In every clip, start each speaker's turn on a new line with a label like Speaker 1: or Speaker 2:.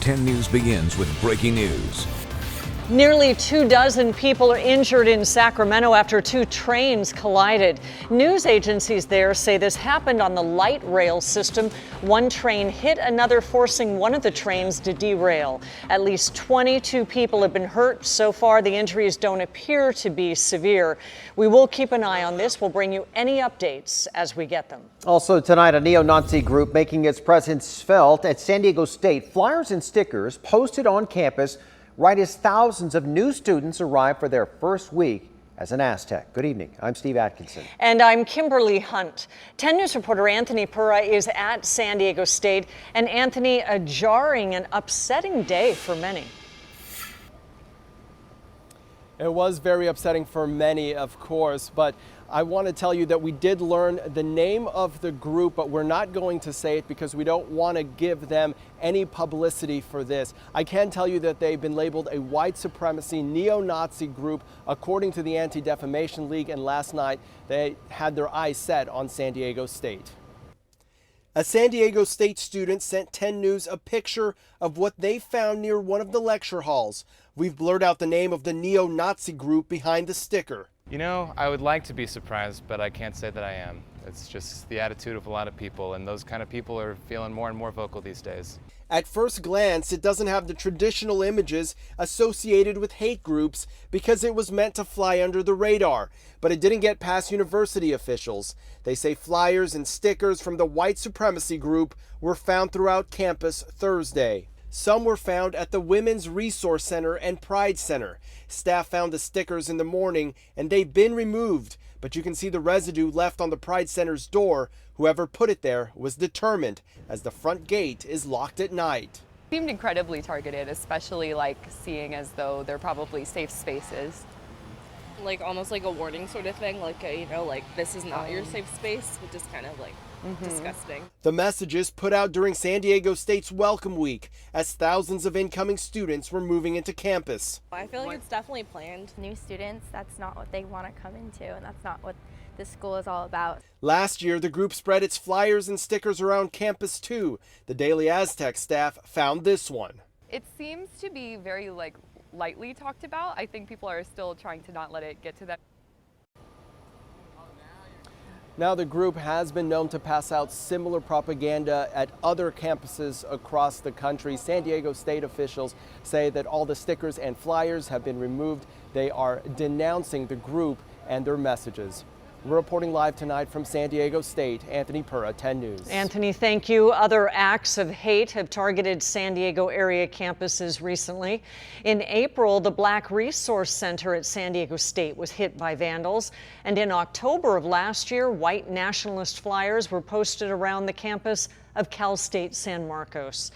Speaker 1: 10 News begins with breaking news.
Speaker 2: Nearly 24 people are injured in Sacramento after two trains collided. News agencies there say this happened on the light rail system. One train hit another, forcing one of the trains to derail. At least 22 people have been hurt. So far, the injuries don't appear to be severe. We will keep an eye on this. We'll bring you any updates as we get them.
Speaker 3: Also tonight, a neo-Nazi group making its presence felt at San Diego State. Flyers and stickers posted on campus right as thousands of new students arrive for their first week as an Aztec. Good evening. I'm Steve Atkinson.
Speaker 2: And I'm Kimberly Hunt. 10 News reporter Anthony Pura is at San Diego State. And Anthony, a jarring and upsetting day for many.
Speaker 4: It was very upsetting for many, of course, but I want to tell you that we did learn the name of the group, but we're not going to say it because we don't want to give them any publicity for this. I can tell you that they've been labeled a white supremacy neo-Nazi group according to the Anti-Defamation League, and last night they had their eyes set on San Diego State. A San Diego State student sent 10 News a picture of what they found near one of the lecture halls. We've blurred out the name of the neo-Nazi group behind the sticker.
Speaker 5: You know, I would like to be surprised, but I can't say that I am. It's just the attitude of a lot of people, and those kind of people are feeling more and more vocal these days.
Speaker 4: At first glance, it doesn't have the traditional images associated with hate groups because it was meant to fly under the radar, but it didn't get past university officials. They say flyers and stickers from the white supremacy group were found throughout campus Thursday. Some were found at the Women's Resource Center and Pride Center. Staff found the stickers in the morning and they've been removed, but you can see the residue left on the Pride Center's door. Whoever put it there was determined, as the front gate is locked at night.
Speaker 6: Seemed incredibly targeted, especially seeing as though they're probably safe spaces.
Speaker 7: Almost like a warning sort of thing, this is not your safe space, which is kind of disgusting.
Speaker 4: The messages put out during San Diego State's Welcome Week as thousands of incoming students were moving into campus.
Speaker 7: I feel like it's definitely planned.
Speaker 8: New students, that's not what they want to come into, and that's not what this school is all about.
Speaker 4: Last year, the group spread its flyers and stickers around campus too. The Daily Aztec staff found this one.
Speaker 6: It seems to be very lightly talked about. I think people are still trying to not let it get to that.
Speaker 4: Now, the group has been known to pass out similar propaganda at other campuses across the country. San Diego State officials say that all the stickers and flyers have been removed. They are denouncing the group and their messages. We're reporting live tonight from San Diego State. Anthony Pura, 10 News.
Speaker 2: Anthony, thank you. Other acts of hate have targeted San Diego area campuses recently. In April, the Black Resource Center at San Diego State was hit by vandals. And in October of last year, white nationalist flyers were posted around the campus of Cal State San Marcos.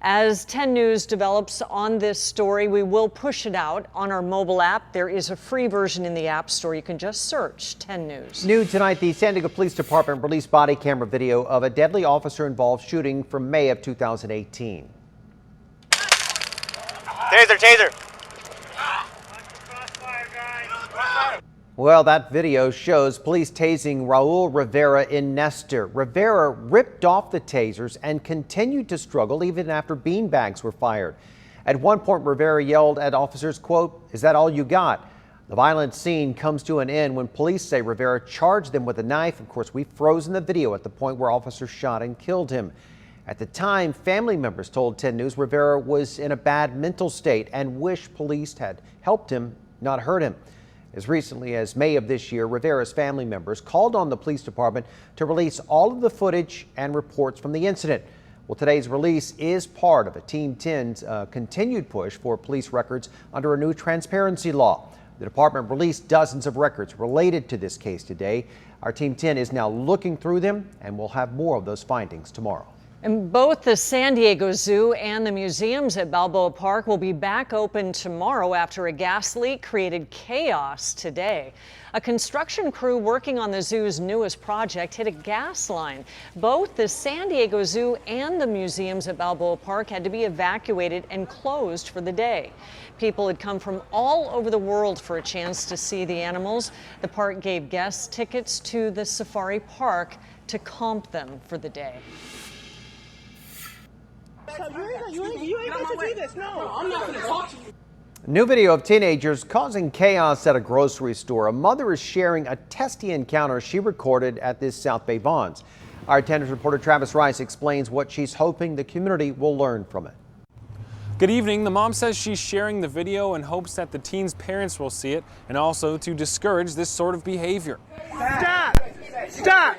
Speaker 2: As 10 News develops on this story, we will push it out on our mobile app. There is a free version in the App Store. You can just search 10 News.
Speaker 3: New tonight, the San Diego Police Department released body camera video of a deadly officer-involved shooting from May of 2018.
Speaker 9: Taser!
Speaker 3: Well, that video shows police tasing Raul Rivera in Nestor. Rivera ripped off the tasers and continued to struggle even after beanbags were fired. At one point, Rivera yelled at officers, quote, "Is that all you got?" The violent scene comes to an end when police say Rivera charged them with a knife. Of course, we've frozen the video at the point where officers shot and killed him. At the time, family members told 10 News Rivera was in a bad mental state and wished police had helped him, not hurt him. As recently as May of this year, Rivera's family members called on the police department to release all of the footage and reports from the incident. Well, today's release is part of a Team 10's continued push for police records under a new transparency law. The department released dozens of records related to this case today. Our Team 10 is now looking through them, and we'll have more of those findings tomorrow.
Speaker 2: And both the San Diego Zoo and the museums at Balboa Park will be back open tomorrow after a gas leak created chaos today. A construction crew working on the zoo's newest project hit a gas line. Both the San Diego Zoo and the museums at Balboa Park had to be evacuated and closed for the day. People had come from all over the world for a chance to see the animals. The park gave guests tickets to the safari park to comp them for the day.
Speaker 10: You ain't
Speaker 9: do this. No, I'm not going to talk to you.
Speaker 3: New video of teenagers causing chaos at a grocery store. A mother is sharing a testy encounter she recorded at this South Bay Vons. Our 10 News reporter Travis Rice explains what she's hoping the community will learn from it.
Speaker 10: Good evening. The mom says she's sharing the video in hopes that the teens' parents will see it and also to discourage this sort of behavior.
Speaker 9: Stop! Stop!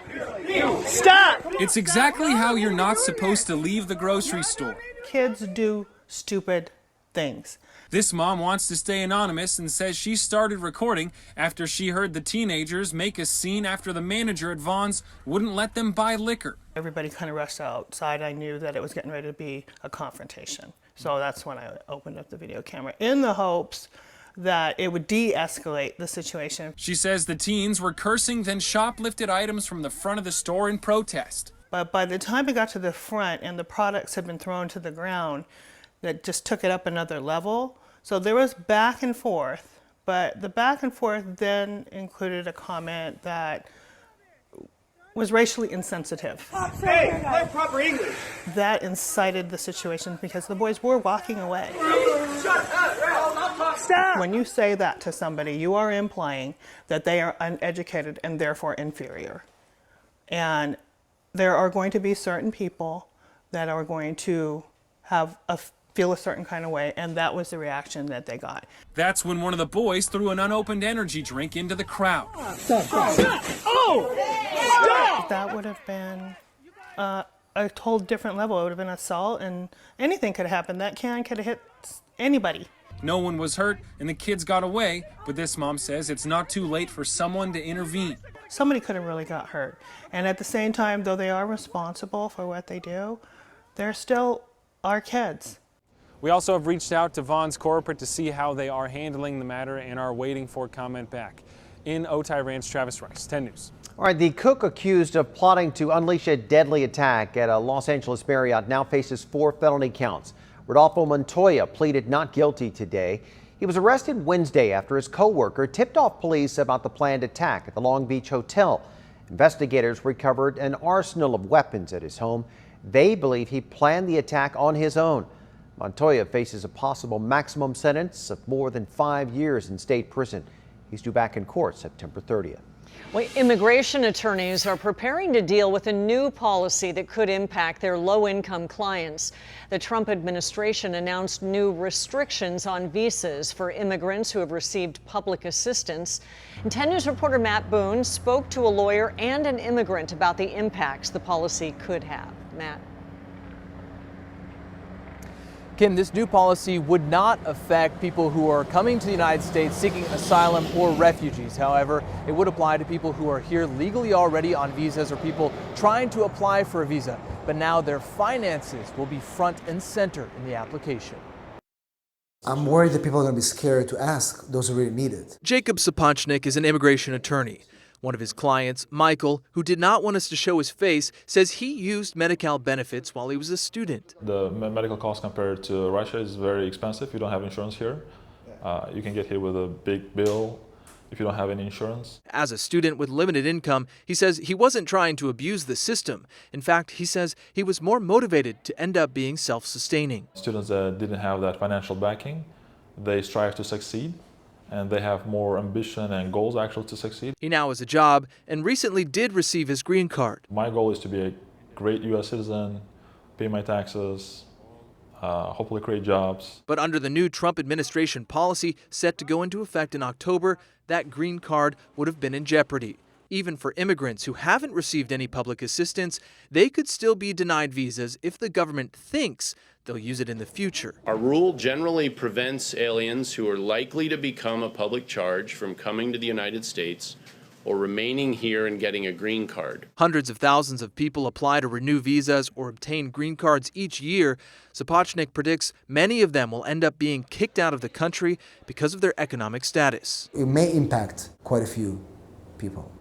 Speaker 9: Stop!
Speaker 10: It's exactly how you're not supposed to leave the grocery store.
Speaker 9: Kids do stupid things.
Speaker 10: This mom wants to stay anonymous and says she started recording after she heard the teenagers make a scene after the manager at Vons wouldn't let them buy liquor.
Speaker 9: Everybody kind of rushed outside. I knew that it was getting ready to be a confrontation. So that's when I opened up the video camera in the hopes that it would de-escalate the situation.
Speaker 10: She says the teens were cursing, then shoplifted items from the front of the store in protest.
Speaker 9: But by the time it got to the front and the products had been thrown to the ground, that just took it up another level. So there was back and forth, but the back and forth then included a comment that was racially insensitive.
Speaker 11: Hey, learn proper English.
Speaker 9: That incited the situation because the boys were walking away.
Speaker 11: Shut up,
Speaker 9: Stop! When you say that to somebody, you are implying that they are uneducated and therefore inferior. And there are going to be certain people that are going to feel a certain kind of way, and that was the reaction that they got.
Speaker 10: That's when one of the boys threw an unopened energy drink into the crowd.
Speaker 9: Stop! Oh! Stop! That would have been a whole different level. It would have been assault, and anything could have happened. That can could have hit anybody.
Speaker 10: No one was hurt, and the kids got away, but this mom says it's not too late for someone to intervene.
Speaker 9: Somebody could have really got hurt. And at the same time, though they are responsible for what they do, they're still our kids.
Speaker 10: We also have reached out to Vons Corporate to see how they are handling the matter and are waiting for comment back. In Otay Ranch, Travis Rice, 10 News.
Speaker 3: All right, the cook accused of plotting to unleash a deadly attack at a Los Angeles Marriott now faces 4 felony counts. Rodolfo Montoya pleaded not guilty today. He was arrested Wednesday after his co-worker tipped off police about the planned attack at the Long Beach Hotel. Investigators recovered an arsenal of weapons at his home. They believe he planned the attack on his own. Montoya faces a possible maximum sentence of more than 5 years in state prison. He's due back in court September 30th.
Speaker 2: Well, immigration attorneys are preparing to deal with a new policy that could impact their low-income clients. The Trump administration announced new restrictions on visas for immigrants who have received public assistance. And 10 News reporter Matt Boone spoke to a lawyer and an immigrant about the impacts the policy could have. Matt.
Speaker 12: Kim, this new policy would not affect people who are coming to the United States seeking asylum or refugees. However, it would apply to people who are here legally already on visas or people trying to apply for a visa. But now their finances will be front and center in the application.
Speaker 13: I'm worried that people are going to be scared to ask those who really need it.
Speaker 12: Jacob Sapochnik is an immigration attorney. One of his clients, Michael, who did not want us to show his face, says he used Medi-Cal benefits while he was a student.
Speaker 14: The medical cost compared to Russia is very expensive. You don't have insurance here. You can get hit with a big bill if you don't have any insurance.
Speaker 12: As a student with limited income, he says he wasn't trying to abuse the system. In fact, he says he was more motivated to end up being self-sustaining.
Speaker 14: Students that didn't have that financial backing, they strive to succeed. And they have more ambition and goals actually to succeed.
Speaker 12: He now has a job and recently did receive his green card.
Speaker 14: My goal is to be a great U.S. citizen, pay my taxes, hopefully create jobs.
Speaker 12: But under the new Trump administration policy set to go into effect in October, that green card would have been in jeopardy. Even for immigrants who haven't received any public assistance, they could still be denied visas if the government thinks they'll use it in the future.
Speaker 15: Our rule generally prevents aliens who are likely to become a public charge from coming to the United States or remaining here and getting a green card.
Speaker 12: Hundreds of thousands of people apply to renew visas or obtain green cards each year. Sapochnik predicts many of them will end up being kicked out of the country because of their economic status.
Speaker 13: It may impact quite a few people.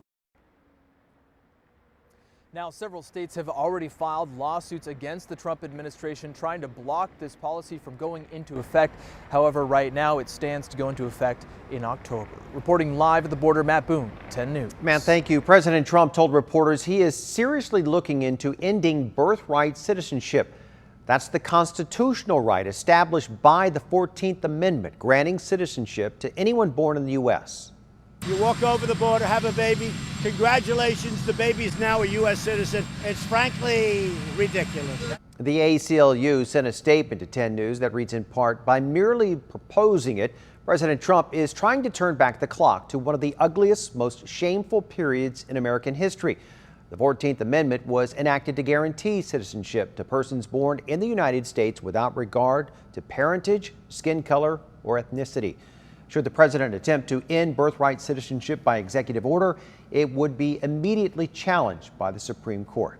Speaker 12: Now, several states have already filed lawsuits against the Trump administration trying to block this policy from going into effect. However, right now it stands to go into effect in October. Reporting live at the border, Matt Boone, 10 News.
Speaker 3: Matt, thank you. President Trump told reporters he is seriously looking into ending birthright citizenship. That's the constitutional right established by the 14th Amendment, granting citizenship to anyone born in the U.S.
Speaker 16: You walk over the border, have a baby, congratulations, the baby is now a U.S. citizen. It's frankly ridiculous.
Speaker 3: The ACLU sent a statement to 10 News that reads in part, by merely proposing it, President Trump is trying to turn back the clock to one of the ugliest, most shameful periods in American history. The 14th Amendment was enacted to guarantee citizenship to persons born in the United States without regard to parentage, skin color, or ethnicity. Should the president attempt to end birthright citizenship by executive order, it would be immediately challenged by the Supreme Court.